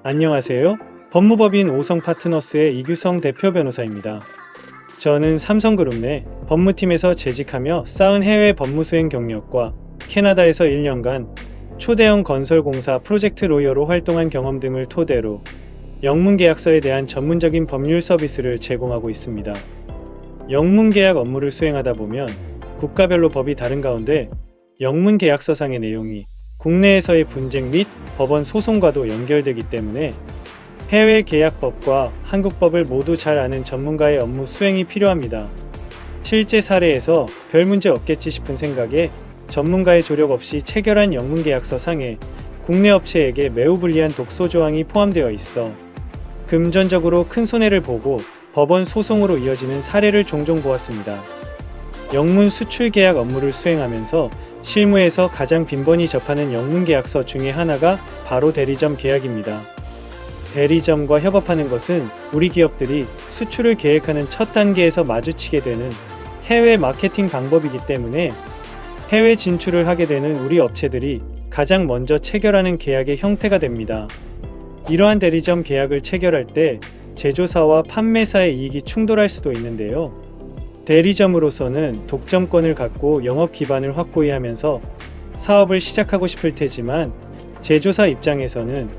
안녕하세요. 법무법인 오성파트너스의 이규성 대표 변호사입니다. 저는 삼성그룹 내 법무팀에서 재직하며 쌓은 해외 법무수행 경력과 캐나다에서 1년간 초대형 건설공사 프로젝트 로이어로 활동한 경험 등을 토대로 영문계약서에 대한 전문적인 법률 서비스를 제공하고 있습니다. 영문계약 업무를 수행하다 보면 국가별로 법이 다른 가운데 영문계약서상의 내용이 국내에서의 분쟁 및 법원 소송과도 연결되기 때문에 해외 계약법과 한국법을 모두 잘 아는 전문가의 업무 수행이 필요합니다. 실제 사례에서 별 문제 없겠지 싶은 생각에 전문가의 조력 없이 체결한 영문계약서 상에 국내 업체에게 매우 불리한 독소 조항이 포함되어 있어 금전적으로 큰 손해를 보고 법원 소송으로 이어지는 사례를 종종 보았습니다. 영문 수출 계약 업무를 수행하면서 실무에서 가장 빈번히 접하는 영문계약서 중에 하나가 바로 대리점 계약입니다. 대리점과 협업하는 것은 우리 기업들이 수출을 계획하는 첫 단계에서 마주치게 되는 해외 마케팅 방법이기 때문에 해외 진출을 하게 되는 우리 업체들이 가장 먼저 체결하는 계약의 형태가 됩니다. 이러한 대리점 계약을 체결할 때 제조사와 판매사의 이익이 충돌할 수도 있는데요. 대리점으로서는 독점권을 갖고 영업 기반을 확고히 하면서 사업을 시작하고 싶을 테지만 제조사 입장에서는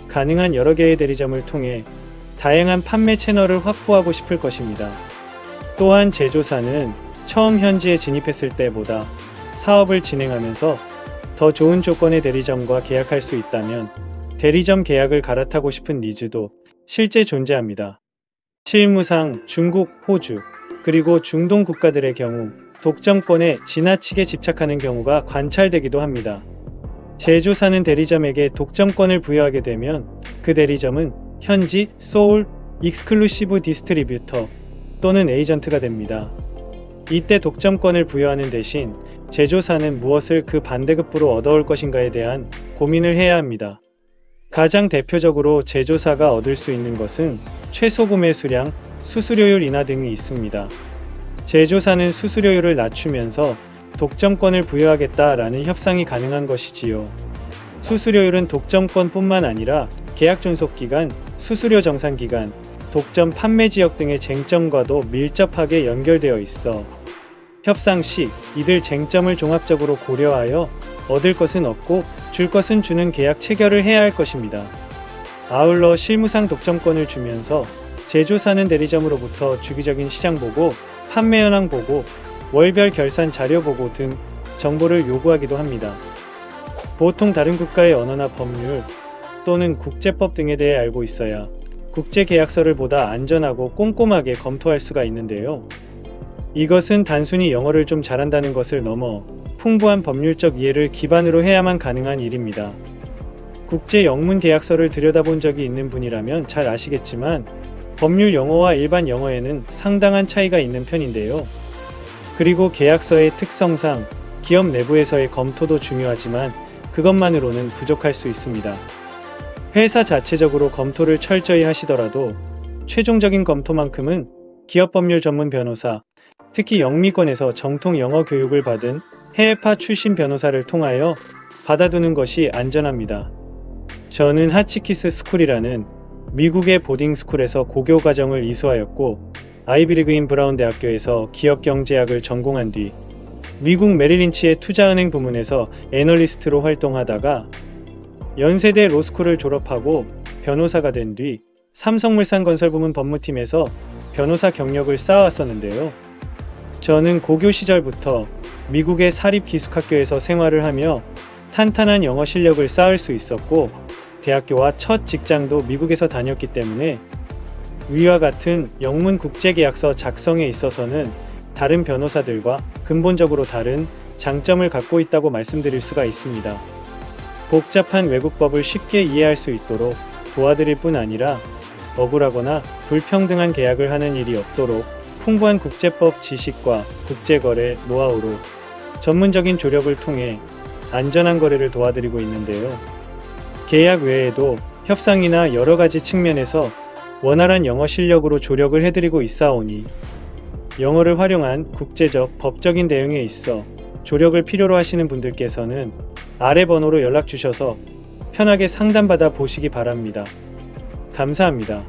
가능한 여러 개의 대리점을 통해 다양한 판매 채널을 확보하고 싶을 것입니다. 또한 제조사는 처음 현지에 진입했을 때보다 사업을 진행하면서 더 좋은 조건의 대리점과 계약할 수 있다면 대리점 계약을 갈아타고 싶은 니즈도 실제 존재합니다. 실무상 중국, 호주, 그리고 중동 국가들의 경우 독점권에 지나치게 집착하는 경우가 관찰되기도 합니다. 제조사는 대리점에게 독점권을 부여하게 되면 그 대리점은 현지 소울 익스클루시브 디스트리뷰터 또는 에이전트가 됩니다. 이때 독점권을 부여하는 대신 제조사는 무엇을 그 반대급부로 얻어올 것인가에 대한 고민을 해야 합니다. 가장 대표적으로 제조사가 얻을 수 있는 것은 최소 구매 수량, 수수료율 인하 등이 있습니다. 제조사는 수수료율을 낮추면서 독점권을 부여하겠다라는 협상이 가능한 것이지요. 수수료율은 독점권뿐만 아니라 계약 존속기간, 수수료 정산기간, 독점 판매 지역 등의 쟁점과도 밀접하게 연결되어 있어 협상 시 이들 쟁점을 종합적으로 고려하여 얻을 것은 얻고 줄 것은 주는 계약 체결을 해야 할 것입니다. 아울러 실무상 독점권을 주면서 제조사는 대리점으로부터 주기적인 시장 보고, 판매 현황 보고, 월별 결산 자료 보고 등 정보를 요구하기도 합니다. 보통 다른 국가의 언어나 법률 또는 국제법 등에 대해 알고 있어야 국제계약서를 보다 안전하고 꼼꼼하게 검토할 수가 있는데요. 이것은 단순히 영어를 좀 잘한다는 것을 넘어 풍부한 법률적 이해를 기반으로 해야만 가능한 일입니다. 국제 영문 계약서를 들여다본 적이 있는 분이라면 잘 아시겠지만 법률 영어와 일반 영어에는 상당한 차이가 있는 편인데요. 그리고 계약서의 특성상 기업 내부에서의 검토도 중요하지만 그것만으로는 부족할 수 있습니다. 회사 자체적으로 검토를 철저히 하시더라도 최종적인 검토만큼은 기업 법률 전문 변호사, 특히 영미권에서 정통 영어 교육을 받은 해외파 출신 변호사를 통하여 받아두는 것이 안전합니다. 저는 하치키스 스쿨이라는 미국의 보딩스쿨에서 고교 과정을 이수하였고 아이비리그인 브라운 대학교에서 기업경제학을 전공한 뒤 미국 메릴린치의 투자은행 부문에서 애널리스트로 활동하다가 연세대 로스쿨을 졸업하고 변호사가 된 뒤 삼성물산건설 부문 법무팀에서 변호사 경력을 쌓아왔었는데요. 저는 고교 시절부터 미국의 사립기숙학교에서 생활을 하며 탄탄한 영어 실력을 쌓을 수 있었고 대학교와 첫 직장도 미국에서 다녔기 때문에 위와 같은 영문 국제계약서 작성에 있어서는 다른 변호사들과 근본적으로 다른 장점을 갖고 있다고 말씀드릴 수가 있습니다. 복잡한 외국법을 쉽게 이해할 수 있도록 도와드릴 뿐 아니라 억울하거나 불평등한 계약을 하는 일이 없도록 풍부한 국제법 지식과 국제거래 노하우로 전문적인 조력을 통해 안전한 거래를 도와드리고 있는데요. 계약 외에도 협상이나 여러가지 측면에서 원활한 영어 실력으로 조력을 해드리고 있사오니 영어를 활용한 국제적, 법적인 대응에 있어 조력을 필요로 하시는 분들께서는 아래 번호로 연락 주셔서 편하게 상담받아 보시기 바랍니다. 감사합니다.